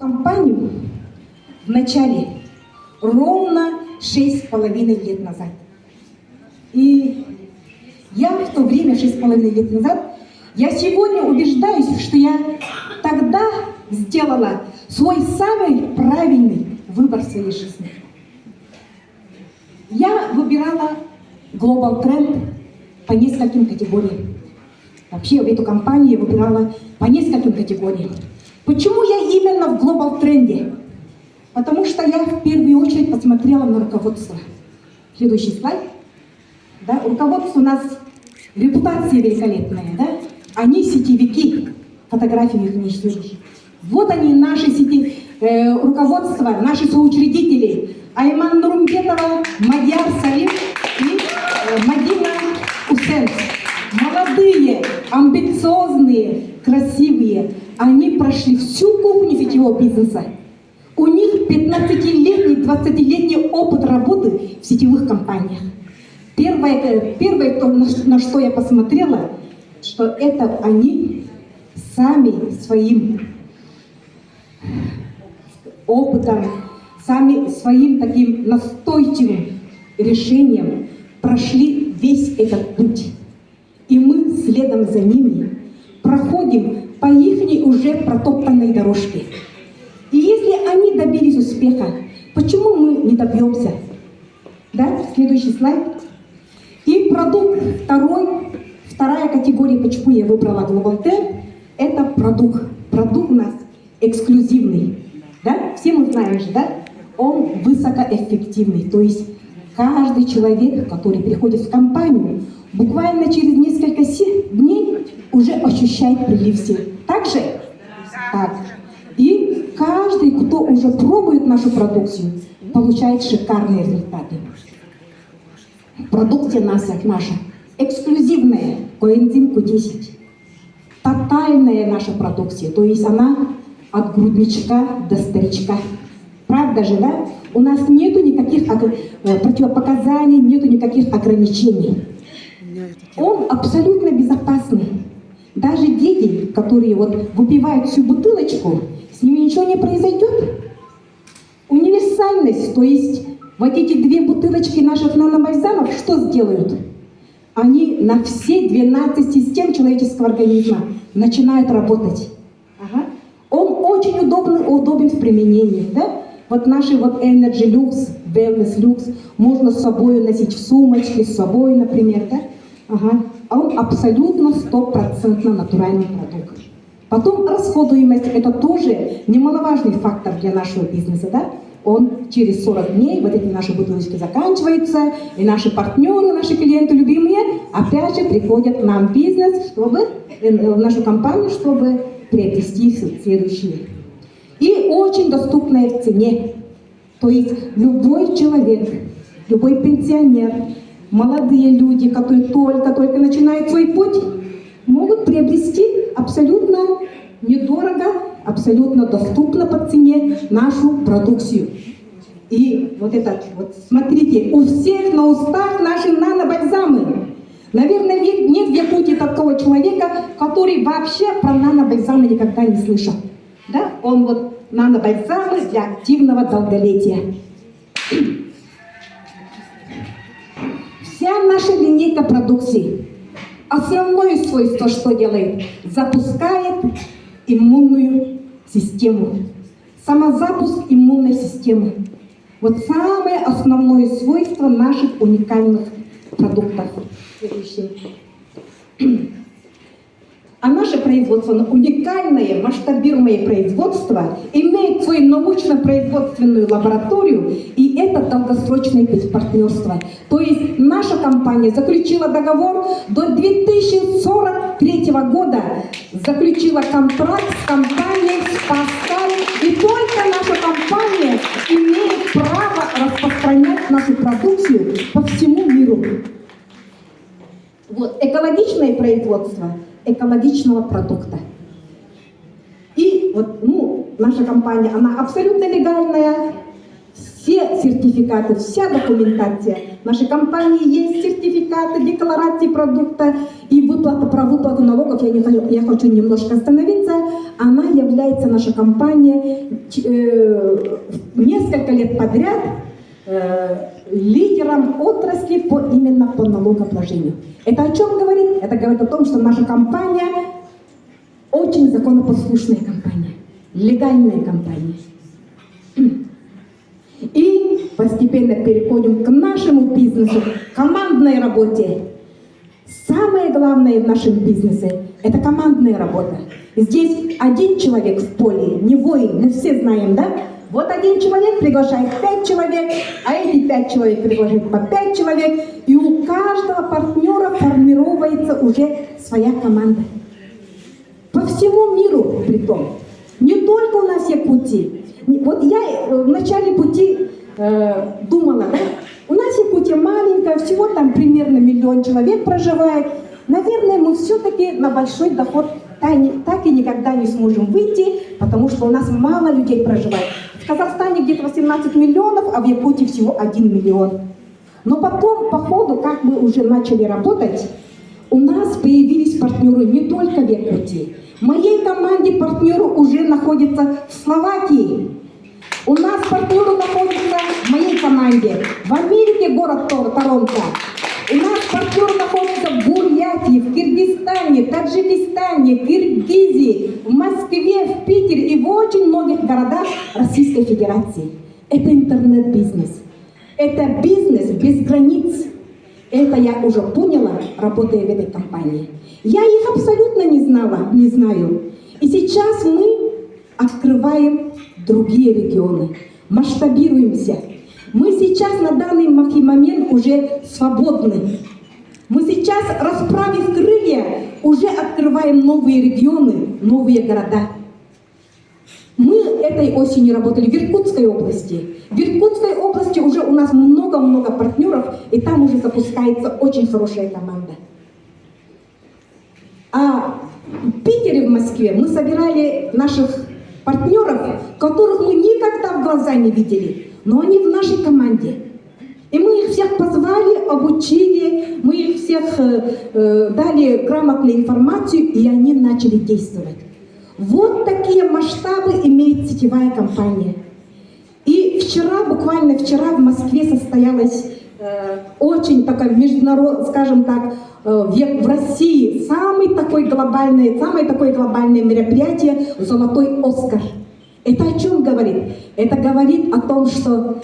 компанию в начале ровно 6,5 лет назад. И я в то время, 6,5 лет назад, я сегодня убеждаюсь, что я тогда сделала свой самый правильный выбор в своей жизни. Я выбирала Global Trend по нескольким категориям. Вообще в эту компанию я выбирала по нескольким категориям. Почему я именно в Global Trend? Потому что я в первую очередь посмотрела на руководство. Следующий слайд. Да, руководство у нас репутация великолепная, да? Они сетевики, фотографии их не видишь. Вот они, наши руководство, наши соучредители. Айман Нурмбетова, Мадьяр Салим и Мадина Усенс. Молодые, амбициозные, красивые. Они прошли всю кухню сетевого бизнеса. У них 15-летний, 20-летний опыт работы в сетевых компаниях. Первое, на что я посмотрела, что это они сами своим опытом, сами своим таким настойчивым решением прошли весь этот путь. И мы следом за ними проходим по их уже протоптанной дорожке. И если они добились успеха, почему мы не добьемся? Да, следующий слайд. И продукт вторая категория, почему я выбрала Global Trend, это продукт. Продукт у нас эксклюзивный. Да? Все мы знаем же, да? Он высокоэффективный. То есть каждый человек, который приходит в компанию, буквально через несколько дней уже ощущает прилив сил. Так же? Так. И каждый, кто уже пробует нашу продукцию, получает шикарные результаты. Продукция наша эксклюзивная, коэнзим Q10. Тотальная наша продукция, то есть она от грудничка до старичка. Правда же, да? У нас нету никаких противопоказаний, нету никаких ограничений. Он абсолютно безопасный. Даже дети, которые выпивают всю бутылочку, с ними ничего не произойдет. Универсальность, то есть вот эти 2 бутылочки наших нанобальзамов что сделают? Они на все 12 систем человеческого организма начинают работать. Ага. Он очень удобен в применении. Да? Вот наши Energy Lux, Wellness Lux можно с собой носить в сумочке, с собой, например. Да? Ага. А он абсолютно 100% натуральный продукт. Потом расходуемость – это тоже немаловажный фактор для нашего бизнеса. Да? Он через 40 дней, вот эти наши бутылочки заканчиваются, и наши партнеры, наши клиенты любимые, опять же приходят к нам в бизнес, в нашу компанию, чтобы приобрести следующие. И очень доступная в цене. То есть любой человек, любой пенсионер, молодые люди, которые только начинают свой путь, могут приобрести абсолютно недорого, абсолютно доступно по цене нашу продукцию. И смотрите, у всех на устах наши нанобальзамы. Наверное, нет в Якутии такого человека, который вообще про нанобальзамы никогда не слышал. Да? Он нанобальзамы для активного долголетия. Вся наша линейка продукции. Основное свойство, что делает? Запускает иммунную систему. Самозапуск иммунной системы. Вот самое основное свойство наших уникальных продуктов. Следующее. А наше производство, уникальное, масштабируемое производство, имеет свою научно-производственную лабораторию, и это долгосрочное партнерство. То есть наша компания заключила договор до 2043 года, заключила контракт с компанией Pascal, и только наша компания имеет право распространять нашу продукцию по всему миру. Экологичное производство экологичного продукта. И наша компания, она абсолютно легальная, все сертификаты, вся документация. В нашей компании есть сертификаты, декларации продукта и про выплату налогов я хочу немножко остановиться. она является, наша компания, несколько лет подряд лидером отрасли именно по налогообложению. Это о чем говорит? Это говорит о том, что наша компания очень законопослушная компания, легальная компания. И постепенно переходим к нашему бизнесу, командной работе. Самое главное в нашем бизнесе – это командная работа. Здесь один человек в поле, не воин, мы все знаем, да? Вот один человек приглашает 5 человек, а эти 5 человек приглашают по 5 человек, и у каждого партнера формируется уже своя команда. По всему миру притом. Не только у нас в Якутии. Вот я в начале пути думала, да? У нас Якутия маленькая, всего там примерно 1 миллион человек проживает. Наверное, мы все-таки на большой доход так и никогда не сможем выйти, потому что у нас мало людей проживает. В Казахстане где-то 18 миллионов, а в Якутии всего 1 миллион. Но потом, по ходу, как мы уже начали работать, у нас появились партнеры не только в Якутии. В моей команде партнеры уже находятся в Словакии. У нас партнеры находятся в моей команде в Америке, город Торонто. У нас партнеры находятся в Бурятии, в Киргизстане, Таджикистане, Киргизии, в Москве, в Питере и в очень многих городах Российской Федерации. Это интернет-бизнес. Это бизнес без границ. Это я уже поняла, работая в этой компании. Я их абсолютно не знаю. И сейчас мы открываем другие регионы, масштабируемся. Мы сейчас на данный момент уже свободны. Мы сейчас, расправив крылья, уже открываем новые регионы, новые города. Мы этой осенью работали в Иркутской области. В Иркутской области уже у нас много-много партнеров, и там уже запускается очень хорошая команда. А в Питере, в Москве мы собирали наших партнеров, которых мы никогда в глаза не видели, но они в нашей команде. И мы их всех позвали, обучили, мы их всех дали грамотную информацию, и они начали действовать. Вот такие масштабы имеет сетевая компания. И вчера, буквально вчера в Москве состоялось очень такое международное, скажем так, в России самое такое глобальное мероприятие «Золотой Оскар». Это о чем говорит? Это говорит о том, что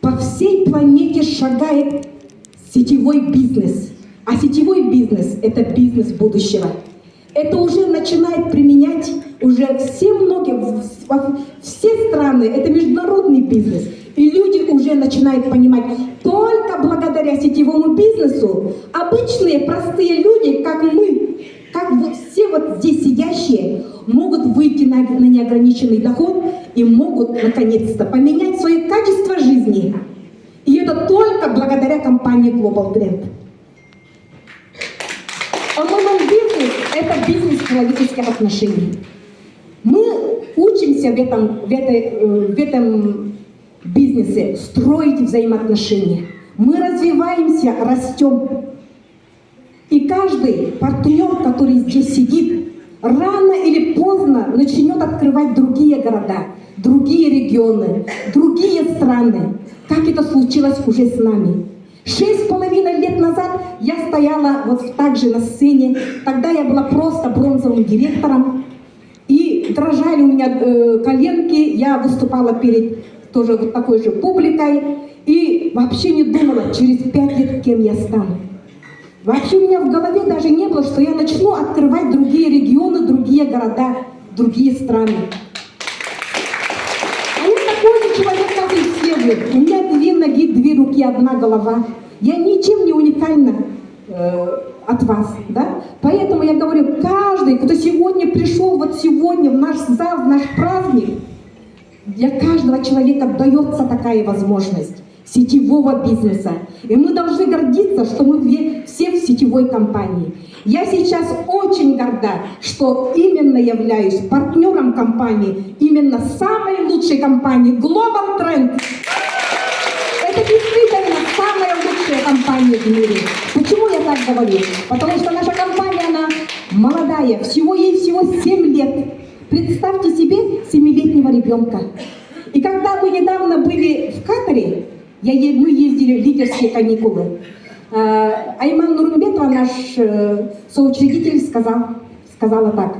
по всей планете шагает сетевой бизнес. А сетевой бизнес – это бизнес будущего. Это уже начинает применять уже все страны. Это международный бизнес. И люди уже начинают понимать, только благодаря сетевому бизнесу обычные простые люди, как мы, как вот все вот здесь сидящие, могут выйти на неограниченный доход и могут наконец-то поменять свое качество жизни. И это только благодаря компании Global Trend. Онлайн-бизнес – это бизнес человеческих отношений. Мы учимся в этом бизнесе строить взаимоотношения. Мы развиваемся, растем. И каждый партнер, который здесь сидит, рано или поздно начнет открывать другие города, другие регионы, другие страны, как это случилось уже с нами. 6,5 лет назад я стояла вот так же на сцене, тогда я была просто бронзовым директором, и дрожали у меня коленки, я выступала перед тоже вот такой же публикой, и вообще не думала, через 5 лет кем я стану. Вообще у меня в голове даже не было, что я начну открывать другие регионы, другие города, другие страны. А я такой же человек, как и все вы. У меня 2 ноги, 2 руки, 1 голова. Я ничем не уникальна от вас, да? Поэтому я говорю, каждый, кто сегодня пришел, вот сегодня в наш зал, в наш праздник, для каждого человека дается такая возможность сетевого бизнеса. И мы должны гордиться, что мы все в сетевой компании. Я сейчас очень горда, что именно являюсь партнером компании, именно самой лучшей компании Global Trend. Это действительно самая лучшая компания в мире. Почему я так говорю? Потому что наша компания, она молодая, ей всего 7 лет. представьте себе 7-летнего ребенка. И когда мы недавно были в Катаре, мы ездили в лидерские каникулы, Айман Нурмбетова, наш соучредитель, сказала так: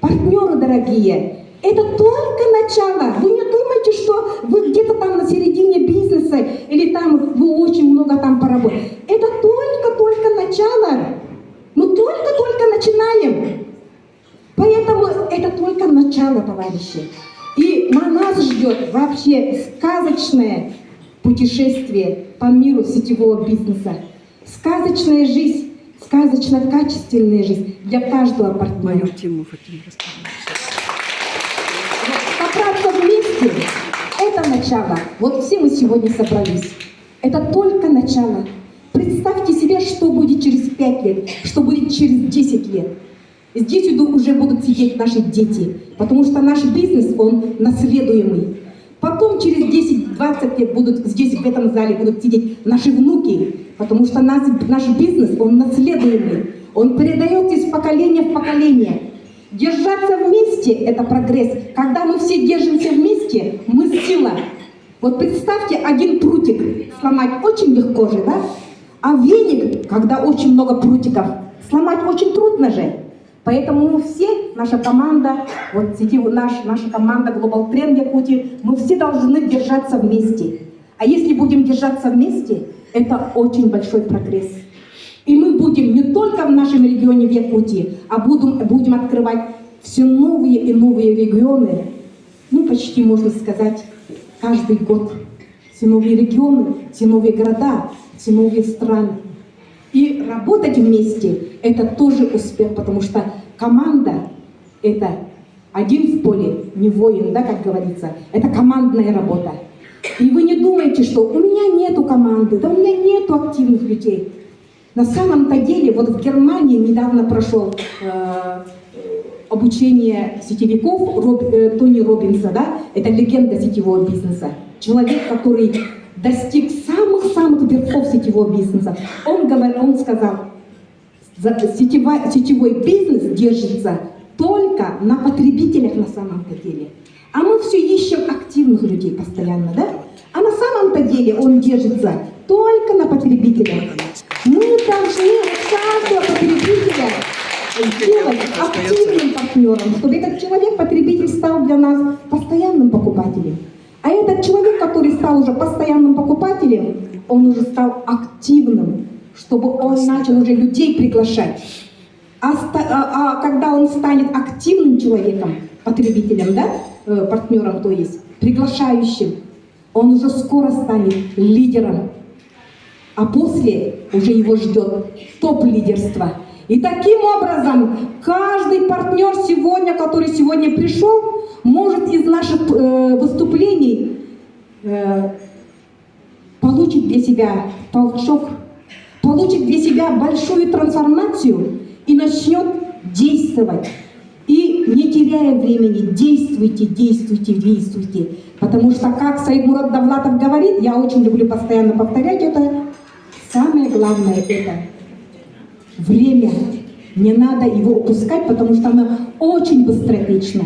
партнеры дорогие, это только начало. Вы не думайте, что вы где-то там на середине бизнеса или там вы очень много там поработаете. Это только начало. Мы только начинаем. Поэтому это только начало, товарищи. И нас ждет вообще сказочное путешествие по миру сетевого бизнеса. Сказочная жизнь, сказочно-качественная жизнь для каждого партнера. Собраться вместе – это начало. Вот все мы сегодня собрались. Это только начало. Представьте себе, что будет через 5 лет, что будет через 10 лет. Здесь уже будут сидеть наши дети, потому что наш бизнес, он наследуемый. Потом через 10-20 лет будут здесь, в этом зале, будут сидеть наши внуки, потому что наш бизнес, он наследуемый. Он передается из поколения в поколение. Держаться вместе – это прогресс. Когда мы все держимся вместе, мы сила. Вот представьте, один прутик сломать очень легко же, да? А веник, когда очень много прутиков, сломать очень трудно же. Поэтому мы все, наша команда, вот наша команда Global Trend Якутии, мы все должны держаться вместе. А если будем держаться вместе, это очень большой прогресс. И мы будем не только в нашем регионе в Якутии, а будем открывать все новые и новые регионы, ну почти можно сказать, каждый год. Все новые регионы, все новые города, все новые страны. И работать вместе – это тоже успех, потому что команда – это один в поле, не воин, да, как говорится. Это командная работа. И вы не думаете, что у меня нету команды, да у меня нету активных людей. На самом-то деле, вот в Германии недавно прошел обучение сетевиков Тони Роббинса, да, это легенда сетевого бизнеса. Человек, который достиг самых-самых верхов сетевого бизнеса. Он сказал, сетевой бизнес держится только на потребителях на самом-то деле. А мы все ищем активных людей постоянно, да? А на самом-то деле он держится только на потребителях. Мы должны каждого потребителя сделать активным партнером, чтобы этот человек, потребитель, стал для нас постоянным покупателем. А этот человек, который стал уже постоянным покупателем, он уже стал активным, чтобы он начал уже людей приглашать. А когда он станет активным человеком, потребителем, да, партнером, то есть приглашающим, он уже скоро станет лидером. А после уже его ждет топ-лидерство. И таким образом каждый партнер сегодня, который сегодня пришел, может из наших выступлений получить для себя толчок, получит для себя большую трансформацию и начнет действовать. И не теряя времени, действуйте, действуйте, действуйте. Потому что, как Саид Мурат Давлатов говорит, я очень люблю постоянно повторять это, самое главное это время. Не надо его упускать, потому что оно очень быстротечно.